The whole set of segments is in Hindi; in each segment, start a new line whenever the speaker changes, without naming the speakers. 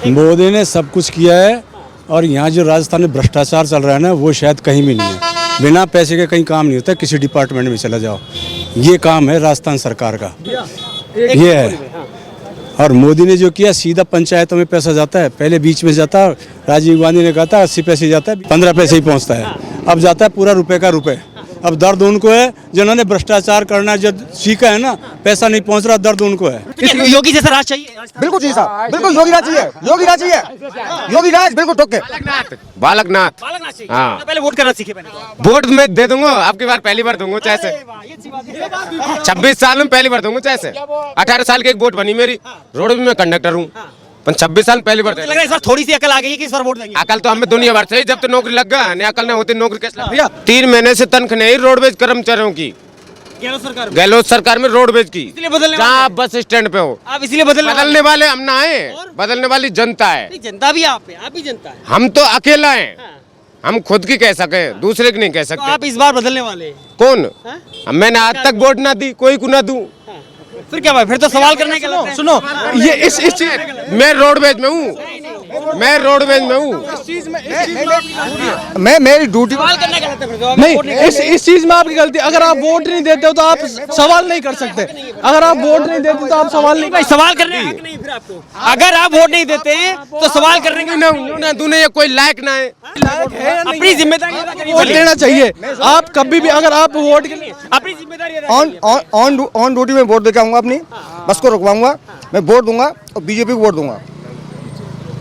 मोदी ने सब कुछ किया है और यहाँ जो राजस्थान में भ्रष्टाचार चल रहा है ना, वो शायद कहीं भी नहीं है। बिना पैसे के कहीं काम नहीं होता, किसी डिपार्टमेंट में चला जाओ। ये काम है राजस्थान सरकार का, ये है। और मोदी ने जो किया, सीधा पंचायतों में पैसा जाता है। पहले बीच में जाता, राजीव गांधी ने कहा था 80 पैसे जाता है, 15 पैसे ही पहुँचता है। अब जाता है पूरा रुपए का रुपए। अब दर्द उनको है जिन्होंने भ्रष्टाचार करना जो सीखा है ना, पैसा नहीं पहुंच रहा, दर्द उनको है।
योगी जैसा राज चाहिए,
बिल्कुल चाहिए साहब, बिल्कुल योगी राज चाहिए, योगी राज चाहिए, योगी राज बिल्कुल ठोक के।
बालकनाथ हाँ।
पहले वोट करना सीखे।
वोट में दे दूंगा, आपकी बार पहली बार दूंगा चाहे से 26 साल में पहली बार दूंगा चाहे से 18 साल की एक वोट बनी मेरी, रोड भी मैं कंडक्टर हूँ, पर 26 साल पहली बार।
लग रहा है इस बार थोड़ी सी अकल आ गई है कि इस बार वोट देंगे।
अकल तो हमें दुनिया भर से ही, जब तो नौकरी लग गया नहीं अकल नहीं होती, नौकरी कैसे लग भैया। 3 महीने से तनख्वाह नहीं रोडवेज कर्मचारियों की, गहलोत सरकार में रोडवेज की, जहाँ आप बस स्टैंड पे हो।
आप इसलिए
बदलने वाले हम ना आए, बदलने वाली जनता है।
जनता भी आप ही जनता है।
हम तो अकेला हैं, हम खुद की कह सके, दूसरे की नहीं कह
तो
सकते।
आप इस बार बदलने वाले
कौन? मैंने आज तक वोट ना दी, कोई को ना दूं।
फिर क्या भाई, फिर तो सवाल करने के लिए।
सुनो, ये इस मैं रोडवेज में हूँ, मैं रोडवेज में हूँ।
मैं मेरी ड्यूटी
नहीं, इस चीज में आपकी गलती। अगर आप वोट नहीं देते हो तो आप सवाल नहीं कर सकते। अगर आप वोट नहीं देते तो आप सवाल नहीं।
भाई सवाल करने का हक नहीं फिर आपको। अगर आप वोट नहीं देते हैं तो सवाल करने का
ना तूने ये कोई लायक ना है,
अपनी जिम्मेदारी अदा करिए।
वोट देना चाहिए। आप कभी भी अगर आप वोट के लिए
अपनी जिम्मेदारी अदा
ऑन ड्यूटी में वोट देके आऊंगा, अपनी बस को रुकवाऊंगा, मैं वोट दूंगा और बीजेपी को वोट दूंगा।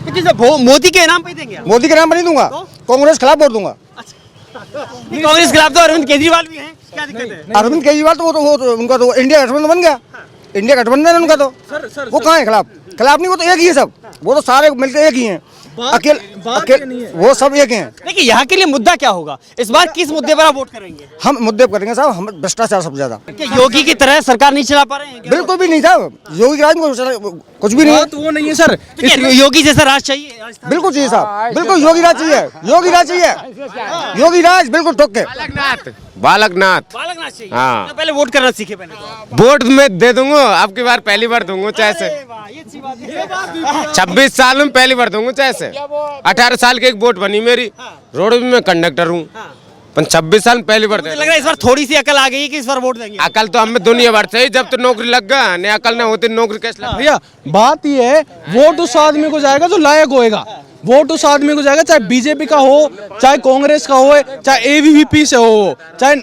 मोदी के नाम पे देंगे आप?
मोदी के नाम पर नहीं दूंगा, कांग्रेस खिलाफ वोट दूंगा।
कांग्रेस खिलाफ तो अरविंद केजरीवाल भी हैं, क्या दिक्कत है?
अरविंद केजरीवाल तो वो उनका तो इंडिया गठबंधन बन गया, इंडिया गठबंधन है उनका। तो वो कहाँ है खिलाफ? खिलाफ नहीं, वो तो एक ही है सब, वो तो सारे मिलकर एक ही हैं। अकेले वो सब एक हैं।
देखिए यहाँ के लिए मुद्दा क्या होगा इस बार, किस मुद्दे पर आप वोट करेंगे?
हम मुद्दे पर करेंगे साहब, हम भ्रष्टाचार सबसे ज्यादा।
क्या योगी की तरह सरकार नहीं चला पा रहे हैं क्या?
बिल्कुल भी नहीं साहब, योगी राज में कुछ भी नहीं है।
तो वो नहीं है सर।
तो क्या योगी जैसा राज चाहिए?
बिल्कुल चाहिए साहब, बिल्कुल योगी राज चाहिए, योगी राज चाहिए, योगी राज बिल्कुल ठोक के।
बालकनाथ
चाहिए।
हाँ।
तो पहले वोट करना सीखे पहले।
वोट में दे दूंगा, आपकी बार पहली बार दूंगा चाहे से 26 साल में पहली बार दूंगा चाहे से 18 साल की एक वोट बनी मेरी, रोड भी मैं कंडक्टर हूँ, पर 26 साल में पहली बार।
लग रहा है इस बार थोड़ी सी अकल आ गई है कि इस बार वोट देंगे।
अकल तो हमें दुनिया भर से ही, जब तो नौकरी लग गया नहीं अकल नहीं होती, नौकरी कैसे लग
भैया बात ये है, वोट उस आदमी को जाएगा जो लायक होएगा। वोट उस आदमी को जाएगा, चाहे बीजेपी का हो, चाहे कांग्रेस का हो, चाहे एबीवीपी से हो, चाहे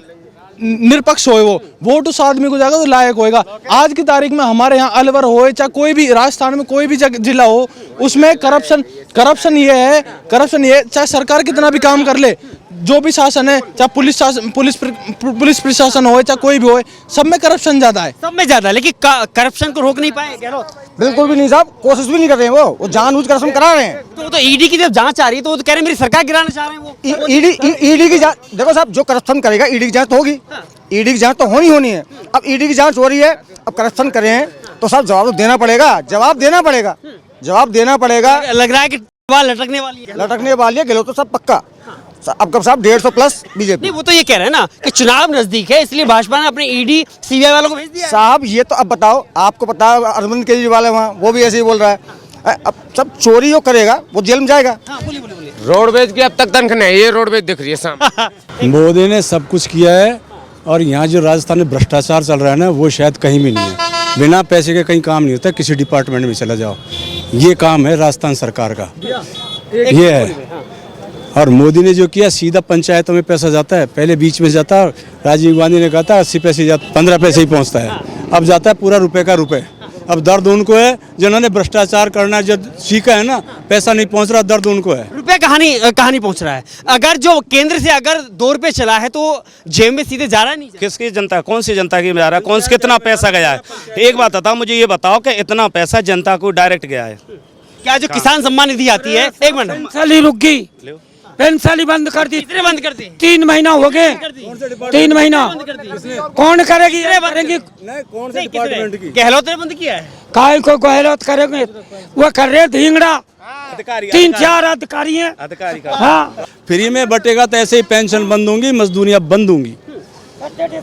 निरपक्ष हो, वो वोट उस आदमी को जाएगा तो लायक होएगा। आज की तारीख में हमारे यहाँ अलवर हो, चाहे कोई भी राजस्थान में कोई भी जिला हो, उसमें करप्शन ये है, चाहे सरकार कितना भी काम कर ले, जो भी शासन है, चाहे पुलिस प्रशासन हो, चाहे कोई भी हो, सब में करप्शन ज्यादा है।
सब में ज्यादा है, लेकिन करप्शन को रोक नहीं पाए गहलोत।
बिल्कुल भी नहीं साहब, कोशिश भी नहीं कर रहे हैं, वो जानबूझ कर करप्शन करा रहे हैं।
तो ईडी की जब जांच आ रही है तो वो तो कह रहे हैं मेरी सरकार गिराना चाह रहे हैं वो।
ईडी की जांच देखो साहब, जो करप्शन करेगा ईडी की जांच तो होगी, ईडी की जांच तो होनी है। अब ईडी की जांच हो रही है, अब करप्शन कर रहे हैं तो साहब जवाब तो देना पड़ेगा, जवाब देना पड़ेगा।
लग रहा है कि बाल लटकने वाली है
गहलोत तो सब पक्का। अब कब साहब 150 प्लस बीजेपी।
नहीं, वो तो ये कह रहे हैं ना कि चुनाव नजदीक है, इसलिए भाजपा ने अपने ईडी सीबीआई वालों को भेज दिया
साहब। ये तो अब बताओ, आपको पता है अरविंद केजरीवाल है वहाँ, वो भी ऐसे ही बोल रहा है। अब सब चोरी जो करेगा वो जेल में जाएगा।
बोलिए।
रोडवेज की अब तक तनख्वाह नहीं, ये रोडवेज दिख रही है सामने।
मोदी ने सब कुछ किया है और यहाँ जो राजस्थान में भ्रष्टाचार चल रहा है ना, वो शायद कहीं भी नहीं है। बिना पैसे के कहीं काम नहीं होता, किसी डिपार्टमेंट में चला जाओ। ये काम है राजस्थान सरकार का, ये है। और मोदी ने जो किया, सीधा पंचायतों में पैसा जाता है। पहले बीच में जाता, राजीव गांधी ने कहा था 80 पैसे जाता, 15 पैसे ही पहुंचता है। अब जाता है पूरा रुपए का रुपए। अब दर्द उनको है जिन्होंने भ्रष्टाचार करना जो सीखा है ना, पैसा नहीं पहुंच रहा, दर्द उनको है।
रुपए कहानी पहुंच रहा है। अगर जो केंद्र से अगर 2 रुपए चला है तो जेब में सीधे जा रहा नहीं।
किसकी जनता, कौन सी जनता की जा रहा है, कौन से कितना पैसा गया है? एक बात बताओ मुझे, ये बताओ कि इतना पैसा जनता को डायरेक्ट गया है?
क्या जो किसान सम्मान निधि आती है, एक मिनट,
रुक गई, पेंशन ही बंद कर दी।
कितने बंद कर दी?
3 महीना हो गए, 3 महीना कौन करेगी?
कौन से डिपार्टमेंट की?
गहलोत ने बंद किया है।
काय को गहलोत करेंगे, वो कर रहे ढींगड़ा। 3-4 अधिकारी हैं। हाँ,
फ्री में बटेगा तो ऐसे ही पेंशन बंद होंगी, मजदूरियां बंद होंगी।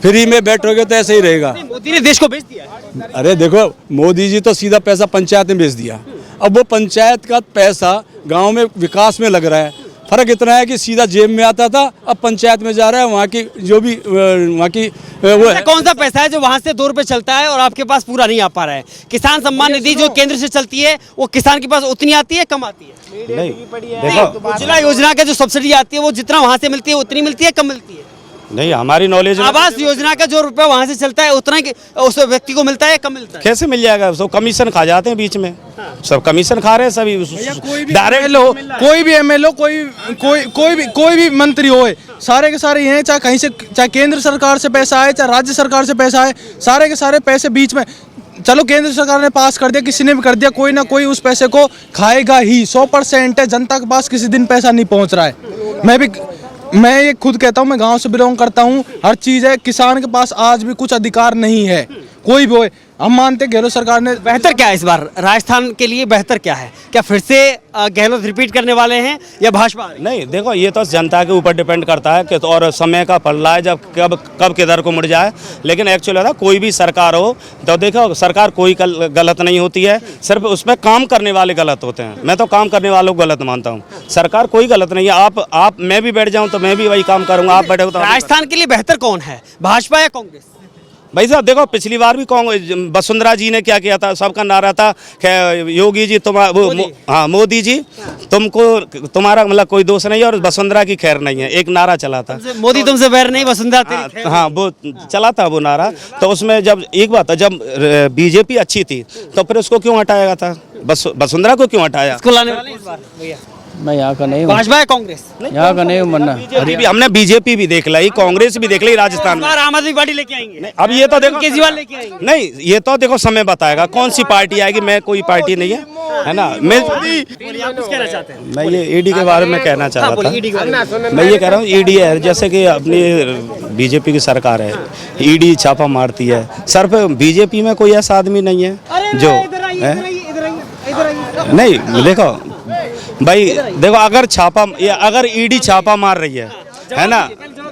फ्री में बैठोगे तो ऐसे ही रहेगा।
मोदी ने देश को बेच दिया है।
अरे देखो, मोदी जी तो सीधा पैसा पंचायत में भेज दिया। अब वो पंचायत का पैसा गांव में विकास में लग रहा है। फर्क इतना है कि सीधा जेब में आता था, अब पंचायत में जा रहा है। वहाँ की जो भी वहाँ की वो है,
कौन सा पैसा है जो वहां से 2 रुपए चलता है और आपके पास पूरा नहीं आ पा रहा है? किसान सम्मान निधि जो केंद्र से चलती है वो किसान के पास उतनी आती है, कम आती है?
नहीं देखो,
उज्ज्वला योजना का जो सब्सिडी आती है वो जितना वहां से मिलती है उतनी मिलती है, कम मिलती है?
नहीं हमारी नॉलेज में
आवास योजना का जो रुपया वहां से चलता है उतना ही उस व्यक्ति को मिलता है, कम मिलता है?
कैसे मिल जाएगा? सब कमीशन खा जाते हैं बीच में, सब कमीशन खा रहे हैं सभी डायरेक्ट।
एमएलए हो, कोई भी एमएलए, कोई भी मंत्री हो, सारे के सारे हैं, चाहे कहीं से, चाहे केंद्र सरकार से पैसा आए, चाहे राज्य सरकार से पैसा आए, सारे के सारे पैसे बीच में, चलो केंद्र सरकार ने पास कर दिया, किसी ने भी कर दिया, कोई ना कोई उस पैसे को खाएगा ही। 100% है, जनता के पास किसी दिन पैसा नहीं पहुंच रहा है। मैं ये खुद कहता हूँ, मैं गांव से बिलोंग करता हूँ, हर चीज़ है, किसान के पास आज भी कुछ अधिकार नहीं है, कोई भी हो। हम मानते गहलोत सरकार ने
बेहतर क्या है इस बार राजस्थान के लिए? बेहतर क्या है? क्या फिर से गहलोत रिपीट करने वाले हैं या भाजपा?
नहीं देखो, ये तो जनता के ऊपर डिपेंड करता है कि और समय का पल्ला है, जब कब किधर को मुड़ जाए। लेकिन एक्चुअली ना कोई भी सरकार हो तो देखो, सरकार कोई गलत नहीं होती है, सिर्फ उसमें काम करने वाले गलत होते हैं। मैं तो काम करने वालों को गलत मानता हूँ, सरकार कोई गलत नहीं है। आप मैं भी बैठ जाऊँ तो मैं भी वही काम करूँगा, आप बैठे तो
राजस्थान के लिए बेहतर कौन है, भाजपा या कांग्रेस?
भाई साहब देखो, पिछली बार भी वसुंधरा जी ने क्या किया था, सबका नारा था कि योगी जी मोदी जी तुम्हारा मतलब कोई दोष नहीं है और वसुंधरा की खैर नहीं है, एक नारा चला था।
मोदी तुमसे बैर नहीं, वसुंधरा तेरी खैर।
हाँ वो चला था वो नारा। तो उसमें जब एक बात है, जब बीजेपी अच्छी थी तो फिर उसको क्यों हटाया था, वसुंधरा को क्यों हटाया?
इसको लाने वाले इस बार भैया
मैं यहाँ का नहीं हूँ,
भाजपा या कांग्रेस?
यहाँ का नहीं हूँ मन्ना।
हमने बीजेपी भी देख ली, कांग्रेस भी देख ली राजस्थान में।
आम आदमी पार्टी लेके आएंगे?
अब ये तो देखो
केजरीवाल लेके आएंगे?
नहीं, ये तो देखो समय बताएगा कौन सी पार्टी आएगी। मैं कोई पार्टी नहीं है ना। मैं
कहना चाहते हैं?
मैं ये ईडी के बारे में कहना चाह रहा था। मैं ये कह रहा हूँ, ईडी है जैसे कि अपनी बीजेपी की सरकार है, ईडी छापा मारती है। सर पे बीजेपी में कोई ऐसा आदमी नहीं है जो नहीं। देखो भाई देखो, अगर ईडी छापा मार रही है ना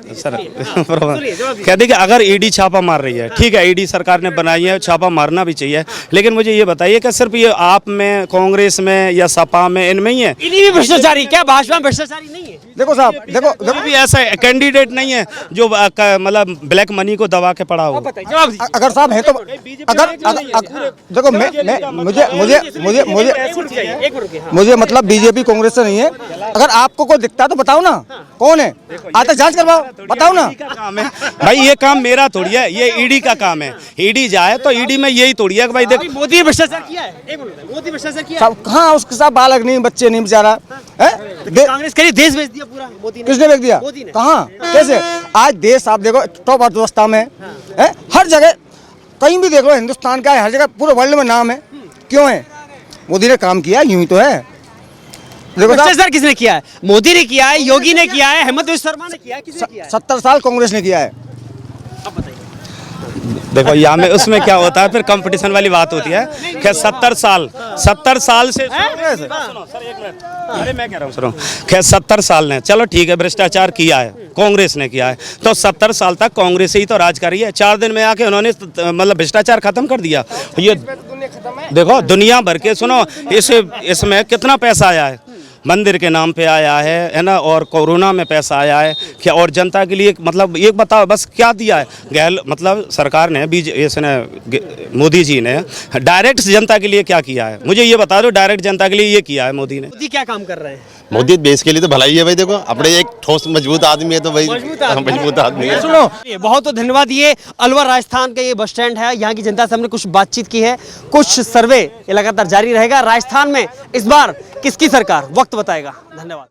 सर, कहते कि अगर ईडी छापा मार रही है, ठीक है, ईडी सरकार ने बनाई है, छापा मारना भी चाहिए। लेकिन मुझे ये बताइए कि सिर्फ ये आप में, कांग्रेस में या सपा में, इनमें ही है?
इन्हीं भी भ्रष्टाचारी, क्या भाजपा में भ्रष्टाचारी नहीं है?
देखो साहब, देखो
भी ऐसा कैंडिडेट नहीं है जो मतलब ब्लैक मनी को दबा के पड़ा हो।
अगर साहब है तो देखो, मुझे मतलब बीजेपी कांग्रेस से नहीं है। अगर आपको कोई दिखता है तो बताओ ना, कौन है, आते जांच करवाओ, बताओ ना।
काम है भाई, ये काम मेरा थोड़ी है, ये ईडी का काम है। ईडी जाए तो ईडी में यही थोड़ी है कि भाई देख,
मोदी ने भ्रष्टाचार किया है। एक मिनट, मोदी भ्रष्टाचार किया है?
सब कहाँ, उसके साथ बालक नहीं, बच्चे नहीं, बेचारा है।
कांग्रेस के लिए देश बेच दिया पूरा मोदी ने।
किसने बेच दिया?
मोदी ने।
कहाँ, कैसे? आज देश आप देखो टॉप अर्थव्यवस्था में है, हर जगह कहीं भी देख लो, हिंदुस्तान का है, हर जगह पूरे वर्ल्ड में नाम है। क्यों है? मोदी ने काम किया, यूं ही तो है।
भ्रष्टाचार किसने किया है? मोदी ने किया है, योगी ने किया है, हेमंत बिस्वा शर्मा ने किया है, किसने किया है?
70 साल कांग्रेस ने किया है।
देखो यहाँ में उसमें क्या होता है, फिर कंपटीशन वाली बात होती है कि 70 साल से अरे मैं कह रहा हूँ सुनो, खैर 70 साल ने, चलो ठीक है, भ्रष्टाचार किया है, कांग्रेस ने किया है, तो 70 साल तक कांग्रेस ही तो राज करी है। 4 दिन में आके उन्होंने मतलब भ्रष्टाचार खत्म कर दिया। ये देखो दुनिया भर के, सुनो इसमें कितना पैसा आया है, मंदिर के नाम पे आया है ना, और कोरोना में पैसा आया है क्या, और जनता के लिए मतलब एक बताओ बस क्या दिया है मतलब सरकार ने, मोदी जी ने डायरेक्ट जनता के लिए क्या किया है? मुझे ये बता दो, डायरेक्ट जनता के लिए ये किया है मोदी ने?
मोदी क्या काम कर रहे हैं?
मोदी देश के लिए तो भलाई है भाई। देखो अपने एक ठोस मजबूत आदमी है तो भाई मजबूत आदमी है।
सुनो, बहुत धन्यवाद। ये अलवर राजस्थान का ये बस स्टैंड है, यहाँ की जनता से हमने कुछ बातचीत की है, कुछ सर्वे लगातार जारी रहेगा। राजस्थान में इस बार किसकी सरकार, वक्त बताएगा। धन्यवाद।